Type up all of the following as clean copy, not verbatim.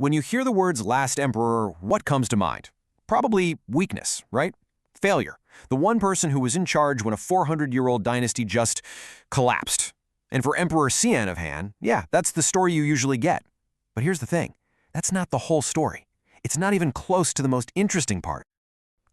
When you hear the words last emperor, what comes to mind? Probably weakness, right? Failure. The one person who was in charge when a 400-year-old dynasty just collapsed. And for Emperor Xian of Han, yeah, that's the story you usually get. But here's the thing. That's not the whole story. It's not even close to the most interesting part.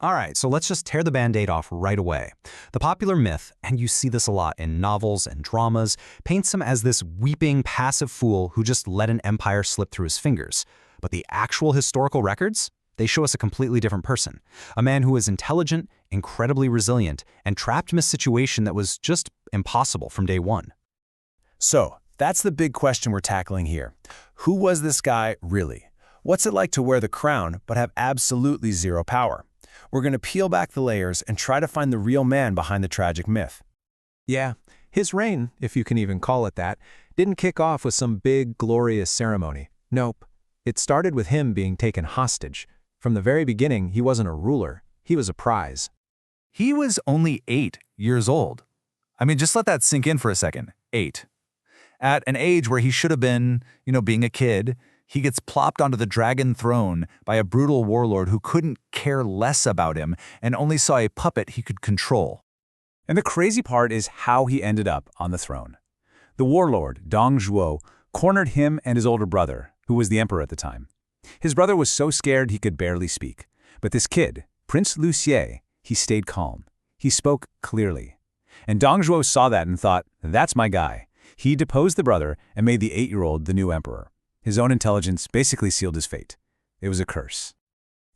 All right, so let's just tear the Band-Aid off right away. The popular myth, and you see this a lot in novels and dramas, paints him as this weeping, passive fool who just let an empire slip through his fingers. But the actual historical records? They show us a completely different person. A man who is intelligent, incredibly resilient, and trapped in a situation that was just impossible from day one. So, that's the big question we're tackling here. Who was this guy really? What's it like to wear the crown but have absolutely zero power? We're going to peel back the layers and try to find the real man behind the tragic myth. Yeah, his reign, if you can even call it that, didn't kick off with some big, glorious ceremony. Nope. It started with him being taken hostage. From the very beginning, he wasn't a ruler. He was a prize. He was only 8 years old. I mean, just let that sink in for a second. 8. At an age where he should have been, being a kid, he gets plopped onto the dragon throne by a brutal warlord who couldn't care less about him and only saw a puppet he could control. And the crazy part is how he ended up on the throne. The warlord, Dong Zhuo, cornered him and his older brother, who was the emperor at the time. His brother was so scared he could barely speak. But this kid, Prince Liu Xie, he stayed calm. He spoke clearly. And Dong Zhuo saw that and thought, that's my guy. He deposed the brother and made the 8-year-old the new emperor. His own intelligence basically sealed his fate. It was a curse.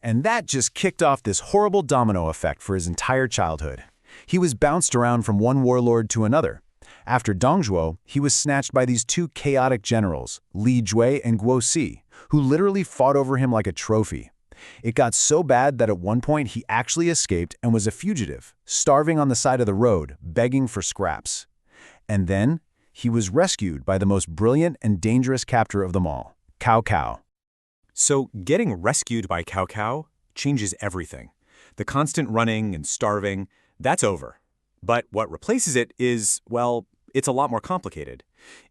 And that just kicked off this horrible domino effect for his entire childhood. He was bounced around from one warlord to another. After Dong Zhuo, he was snatched by these 2 chaotic generals, Li Jue and Guo Si, who literally fought over him like a trophy. It got so bad that at one point he actually escaped and was a fugitive, starving on the side of the road, begging for scraps. And then he was rescued by the most brilliant and dangerous captor of them all, Cao Cao. So getting rescued by Cao Cao changes everything. The constant running and starving, that's over. But what replaces it is, well, it's a lot more complicated.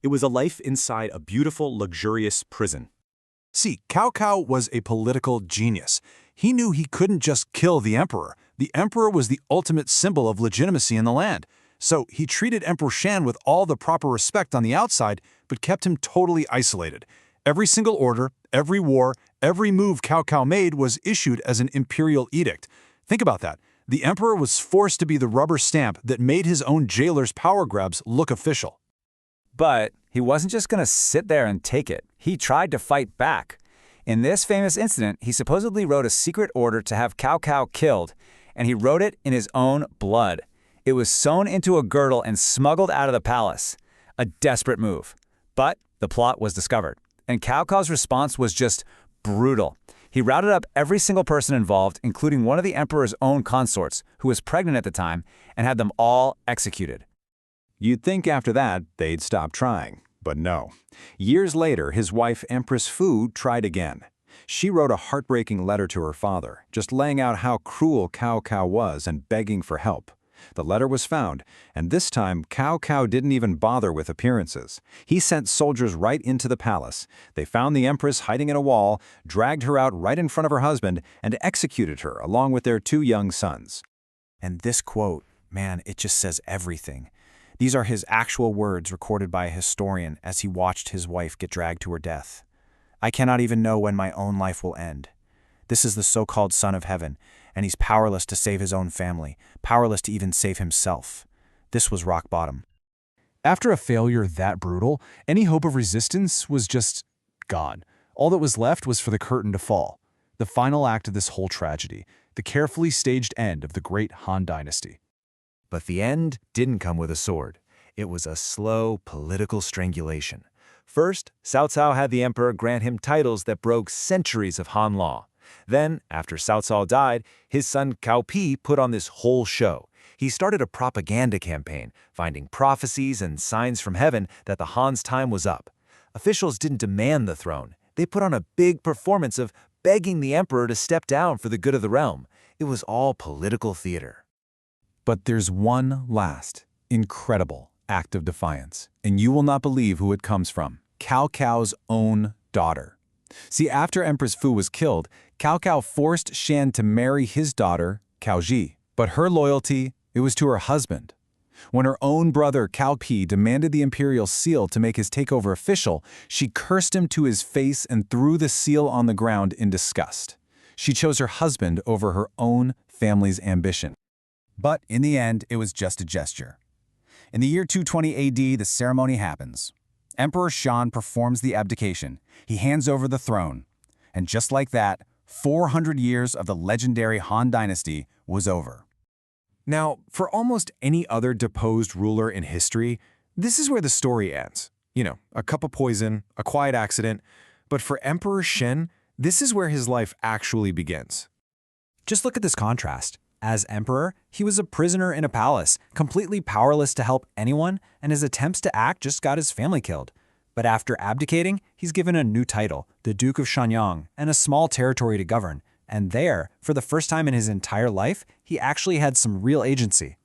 It was a life inside a beautiful, luxurious prison. See, Cao Cao was a political genius. He knew he couldn't just kill the emperor. The emperor was the ultimate symbol of legitimacy in the land. So he treated Emperor Xian with all the proper respect on the outside, but kept him totally isolated. Every single order, every war, every move Cao Cao made was issued as an imperial edict. Think about that. The emperor was forced to be the rubber stamp that made his own jailer's power grabs look official. But he wasn't just going to sit there and take it. He tried to fight back. In this famous incident, he supposedly wrote a secret order to have Cao Cao killed, and he wrote it in his own blood. It was sewn into a girdle and smuggled out of the palace. A desperate move. But the plot was discovered, and Cao Cao's response was just brutal. He routed up every single person involved, including one of the emperor's own consorts, who was pregnant at the time, and had them all executed. You'd think after that they'd stop trying, but no. Years later, his wife Empress Fu tried again. She wrote a heartbreaking letter to her father, just laying out how cruel Cao Cao was and begging for help. The letter was found, and this time Cao Cao didn't even bother with appearances. He sent soldiers right into the palace. They found the empress hiding in a wall, dragged her out right in front of her husband, and executed her along with their 2 young sons. And this quote, man, it just says everything. These are his actual words recorded by a historian as he watched his wife get dragged to her death. I cannot even know when my own life will end. This is the so-called Son of Heaven, and he's powerless to save his own family, powerless to even save himself. This was rock bottom. After a failure that brutal, any hope of resistance was just gone. All that was left was for the curtain to fall. The final act of this whole tragedy, the carefully staged end of the great Han Dynasty. But the end didn't come with a sword. It was a slow political strangulation. First, Cao Cao had the emperor grant him titles that broke centuries of Han law. Then, after Cao Cao died, his son Cao Pi put on this whole show. He started a propaganda campaign, finding prophecies and signs from heaven that the Han's time was up. Officials didn't demand the throne. They put on a big performance of begging the emperor to step down for the good of the realm. It was all political theater. But there's one last, incredible act of defiance, and you will not believe who it comes from. Cao Cao's own daughter. See, after Empress Fu was killed, Cao Cao forced Xian to marry his daughter, Cao Ji. But her loyalty, it was to her husband. When her own brother, Cao Pi, demanded the imperial seal to make his takeover official, she cursed him to his face and threw the seal on the ground in disgust. She chose her husband over her own family's ambition. But in the end, it was just a gesture. In the year 220 AD, the ceremony happens. Emperor Xian performs the abdication. He hands over the throne. And just like that, 400 years of the legendary Han Dynasty was over. Now, for almost any other deposed ruler in history, this is where the story ends. You know, a cup of poison, a quiet accident. But for Emperor Xian, this is where his life actually begins. Just look at this contrast. As emperor, he was a prisoner in a palace, completely powerless to help anyone, and his attempts to act just got his family killed. But after abdicating, he's given a new title, the Duke of Shanyang, and a small territory to govern. And there, for the first time in his entire life, he actually had some real agency.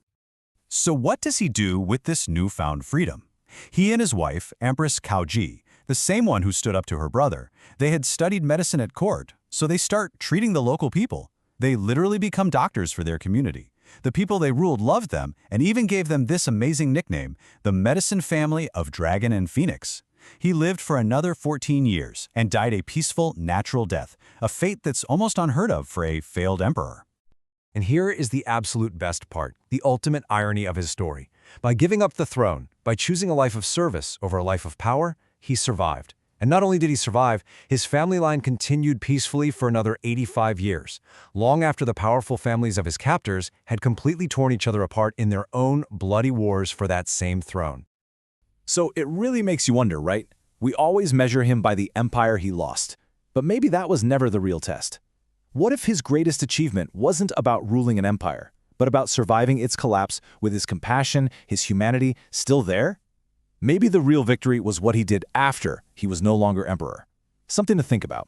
So what does he do with this newfound freedom? He and his wife, Empress Cao Ji, the same one who stood up to her brother, they had studied medicine at court, so they start treating the local people. They literally become doctors for their community. The people they ruled loved them and even gave them this amazing nickname, the medicine family of Dragon and Phoenix. He lived for another 14 years and died a peaceful, natural death, a fate that's almost unheard of for a failed emperor. And here is the absolute best part, the ultimate irony of his story. By giving up the throne, by choosing a life of service over a life of power, he survived. And not only did he survive, his family line continued peacefully for another 85 years, long after the powerful families of his captors had completely torn each other apart in their own bloody wars for that same throne. So it really makes you wonder, right? We always measure him by the empire he lost. But maybe that was never the real test. What if his greatest achievement wasn't about ruling an empire, but about surviving its collapse with his compassion, his humanity still there? Maybe the real victory was what he did after he was no longer emperor. Something to think about.